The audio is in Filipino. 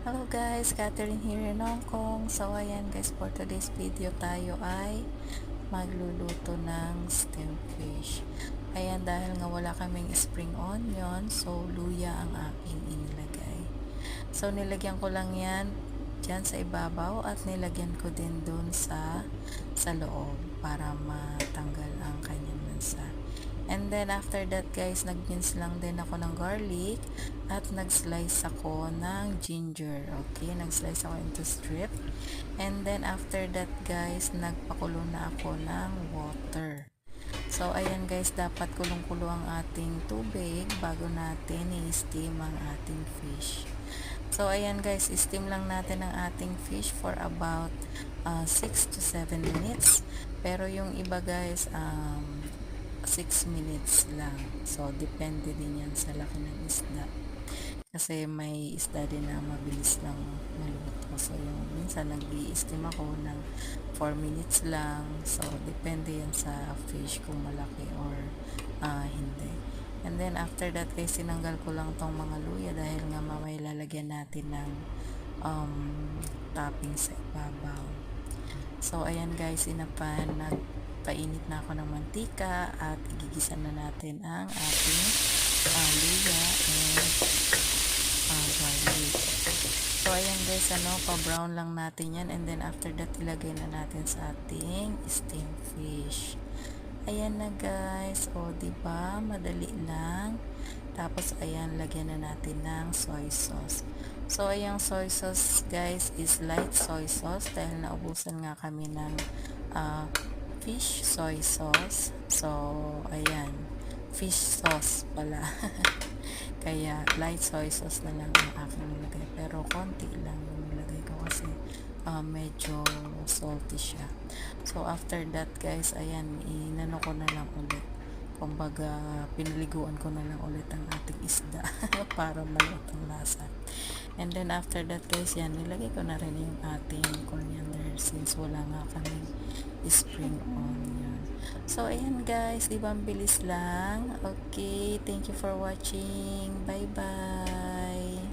Hello guys, Catherine here in Hong Kong. So ayan guys, for today's video tayo ay magluluto ng steamed fish. Ayan, dahil nga wala kaming spring onion, so luya ang aking inilagay. So nilagyan ko lang yan dyan sa ibabaw at nilagyan ko din dun sa loob para matanggal ang kanyang lansa. And then after that guys, nag-mince lang din ako ng garlic at nag-slice ako ng ginger. Okay, nag-slice ako into strip. And then after that guys, nagpakulo na ako ng water. So ayan guys, dapat kulong-kulo ang ating tubig bago natin i-steam ang ating fish. So ayan guys, steam lang natin ang ating fish for about 6 to 7 minutes. Pero yung iba guys, 6 minutes lang. So, depende din yan sa laki ng isda. Kasi may isda din na mabilis lang maluto. So, yung minsan nag-i-steam ako ng 4 minutes lang. So, depende yan sa fish kung malaki or hindi. And then, after that guys, sinanggal ko lang tong mga luya dahil nga mamaya lalagyan natin ng topping sa ibabaw. So, ayan guys, inapan, nagpainit na ako ng mantika at igigisa na natin ang ating luya and garlic. So, ayan guys, pa-brown lang natin yan and then after that, ilagay na natin sa ating steamed fish. Ayan na guys, o diba, madali lang. Tapos, ayan, lagyan na natin ng soy sauce. So, ayang soy sauce guys is light soy sauce dahil naubusan nga kami ng fish soy sauce. So, ayan, fish sauce pala. Kaya, light soy sauce na lang ang aking nilagay. Pero, konti lang yung nilagay ko kasi medyo salty siya. So, after that guys, ayan, inano ko na lang ulit. Kumbaga, pinaliguan ko na lang ulit ang ating isda para maluto ang lasa. And then after that guys, yan, nilagay ko na rin yung ating coriander since wala nga kaming spring onion. So, ayan guys, di ba ang bilis lang? Okay, thank you for watching. Bye-bye!